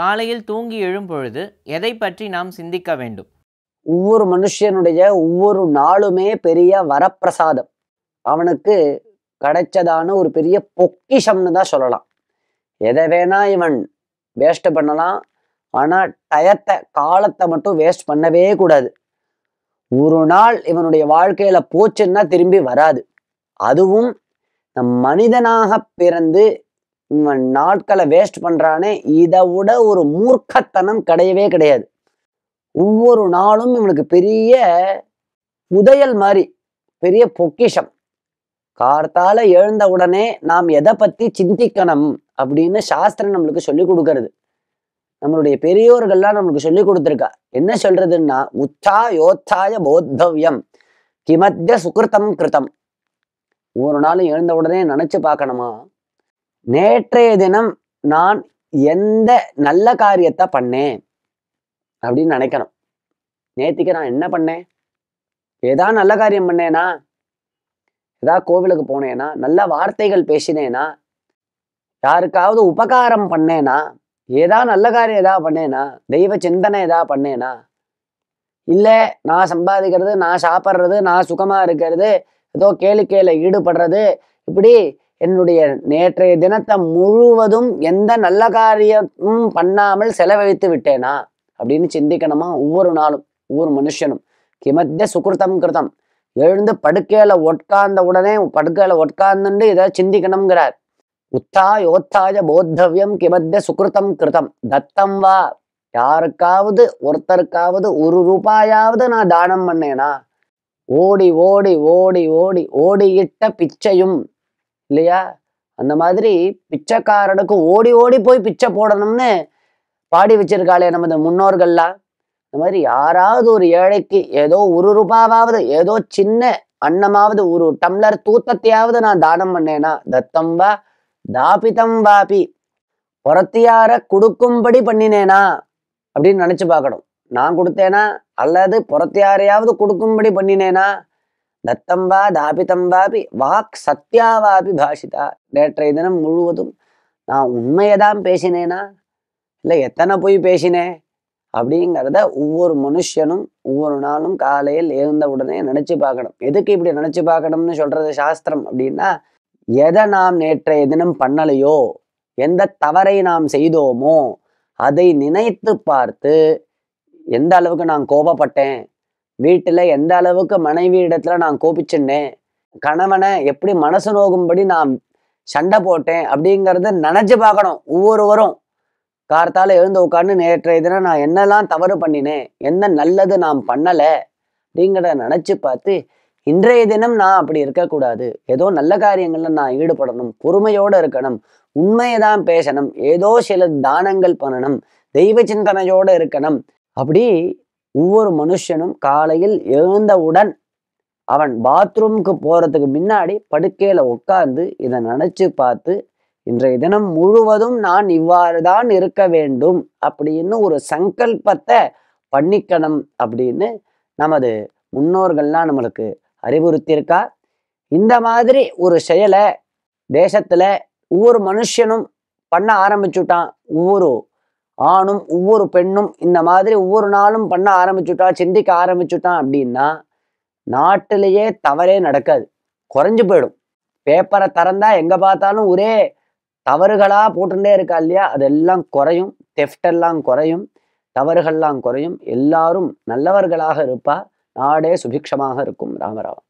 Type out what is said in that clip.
காலையில் தூங்கி எழும்பொழுது எதை பற்றி நாம் சிந்திக்க வேண்டும்? ஒவ்வொரு மனுஷனுடைய ஒவ்வொரு நாளுமே பெரிய வரப்பிரசாதம். அவனுக்கு கிடைச்சதான ஒரு பெரிய பொக்கிஷம்னு தான் சொல்லலாம். எதை வேணா இவன் வேஸ்ட் பண்ணலாம். ஆனா காலத்தை மட்டும் வேஸ்ட் பண்ணவே கூடாது. ஒரு நாள் இவனுடைய வாழ்க்கையில போச்சுன்னா திரும்பி வராது. அதுவும் மனிதனாக பிறந்து இவன் நாட்களை வேஸ்ட் பண்றானே, இதை விட ஒரு மூர்க்கத்தனம் கிடையவே கிடையாது. ஒவ்வொரு நாளும் இவனுக்கு பெரிய புதையல் மாதிரி, பெரிய பொக்கிஷம். கார்த்தால எழுந்த உடனே நாம் எதை பத்தி சிந்திக்கணும் அப்படின்னு சாஸ்திரம் நம்மளுக்கு சொல்லி கொடுக்கறது. நம்மளுடைய பெரியோர்கள்லாம் நம்மளுக்கு சொல்லி கொடுத்துருக்கா. என்ன சொல்றதுன்னா, உச்சா யோத்தாய போத்தவ்யம் கிமத்திய சுகிருத்தம் கிருத்தம். ஒரு நாள் எழுந்த உடனே நினைச்சு பார்க்கணுமா, நேற்றைய தினம் நான் எந்த நல்ல காரியத்தை பண்ணேன் அப்படின்னு நினைக்கணும். நேத்திக்கு நான் என்ன பண்ணேன்? ஏதாவது நல்ல காரியம் பண்ணேனா? ஏதாவது கோவிலுக்கு போனேனா? நல்ல வார்த்தைகள் பேசினேனா? யாருக்காவது உபகாரம் பண்ணேனா? ஏதாவது நல்ல காரியம் ஏதாவது பண்ணேனா? தெய்வ சிந்தனை ஏதாவது பண்ணேனா? இல்லை நான் சம்பாதிக்கிறது, நான் சாப்பிட்றது, நான் சுகமா இருக்கிறது, ஏதோ கேளிக்கையில ஈடுபடுறது, இப்படி என்னுடைய நேற்றைய தினத்தை முழுவதும் எந்த நல்ல காரியமும் பண்ணாமல் செலவழித்து விட்டேனா அப்படின்னு சிந்திக்கணுமா. ஒவ்வொரு நாளும் ஒவ்வொரு மனுஷனும் கிமத்திய சுகிருத்தம் கிருத்தம். எழுந்து படுக்கையில உட்கார்ந்த உடனே படுக்கையில உட்கார்ந்துட்டு ஏதாவது சிந்திக்கணுங்கிறார். உத்தா யோத்தாய போத்தவ்யம் கிமத்திய சுகிருத்தம் கிருத்தம். தத்தம் வா, யாருக்காவது ஒருத்தருக்காவது ஒரு ரூபாயாவது நான் தானம் பண்ணேனா? ஓடி ஓடி ஓடி ஓடி ஓடியிட்ட பிச்சையும் இல்லையா? அந்த மாதிரி பிச்சைக்காரனுக்கு ஓடி ஓடி போய் பிச்சை போடணும்னு பாடி வச்சிருக்காளே நமது முன்னோர்கள்லாம். இந்த மாதிரி யாராவது ஒரு ஏழைக்கு ஏதோ ஒரு ரூபாவாவது, ஏதோ சின்ன அன்னமாவது, ஒரு டம்ளர் தூத்தத்தையாவது நான் தானம் பண்ணேனா? தத்தம் வா தாபிதம் வாபி, புறத்தியார கொடுக்கும்படி பண்ணினேனா அப்படின்னு நினைச்சு பார்க்கணும். நான் கொடுத்தேனா அல்லது புறத்தியாரையாவது கொடுக்கும்படி பண்ணினேனா? தத்தம் வா தாபிதம் வாபி வாக் சத்யாவாபி பாஷிதா. நேற்றைய தினம் முழுவதும் நான் உண்மையதான் பேசினேனா இல்லை எத்தனை போய் பேசினேன் அப்படிங்கிறத ஒவ்வொரு மனுஷனும் ஒவ்வொரு நாளும் காலையில் எழுந்த உடனே நினைச்சு பார்க்கணும். எதுக்கு இப்படி நினைச்சு பார்க்கணும்னு சொல்றது சாஸ்திரம் அப்படின்னா, எதை நாம் நேற்றைய தினம் பண்ணலையோ, எந்த தவறை நாம் செய்தோமோ அதை நினைத்து பார்த்து, எந்த அளவுக்கு நான் கோபப்பட்டேன், வீட்டுல எந்த அளவுக்கு மனைவி இடத்துல நான் கோபிச்சுட்டேன், கணவனை எப்படி மனசு நோகும்படி நான் சண்டை போட்டேன் அப்படிங்கிறத நினைச்சு பார்க்கணும். ஒவ்வொருவரும் கார்த்தால எழுந்து உட்காந்து நேற்றைய தினம் நான் என்னெல்லாம் தவறு பண்ணினேன், என்ன நல்லது நான் பண்ணலை அப்படிங்கிறத நினைச்சு பார்த்து, இன்றைய தினம் நான் அப்படி இருக்கக்கூடாது, ஏதோ நல்ல காரியங்கள்ல நான் ஈடுபடணும், பொறுமையோடு இருக்கணும், உண்மையதான் பேசணும், ஏதோ சில தானங்கள் பண்ணணும், தெய்வ சிந்தனையோடு இருக்கணும். அப்படி ஒவ்வொரு மனுஷனும் காலையில் எழுந்தவுடன் அவன் பாத்ரூமுக்கு போறதுக்கு முன்னாடி படுக்கையில உட்கார்ந்து இதை நினைச்சு பார்த்து, இன்றைய தினம் முழுவதும் நான் இவ்வாறு தான் இருக்க வேண்டும் அப்படின்னு ஒரு சங்கல்பத்தை பண்ணிக்கணும் அப்படின்னு நமது முன்னோர்கள்லாம் நம்மளுக்கு அறிவுறுத்தியிருக்கா. இந்த மாதிரி ஒரு செயலை தேசத்துல ஒவ்வொரு மனுஷனும் பண்ண ஆரம்பிச்சுட்டான். ஒவ்வொரு ஆணும் ஒவ்வொரு பெண்ணும் இந்த மாதிரி ஒவ்வொரு நாளும் பண்ண ஆரம்பிச்சுட்டான், சிந்திக்க ஆரம்பிச்சுட்டான் அப்படின்னா நாட்டிலேயே தவறே நடக்காது, குறைஞ்சு போயிடும். பேப்பரை திறந்தா எங்க பார்த்தாலும் ஒரே தவறுகளா போட்டுட்டே இருக்கா இல்லையா? அதெல்லாம் குறையும், தெஃப்டெல்லாம் குறையும், தவறுகள்லாம் குறையும். எல்லாரும் நல்லவர்களாக இருப்பா, நாடே சுபிக்ஷமாக இருக்கும். ராமராவ்.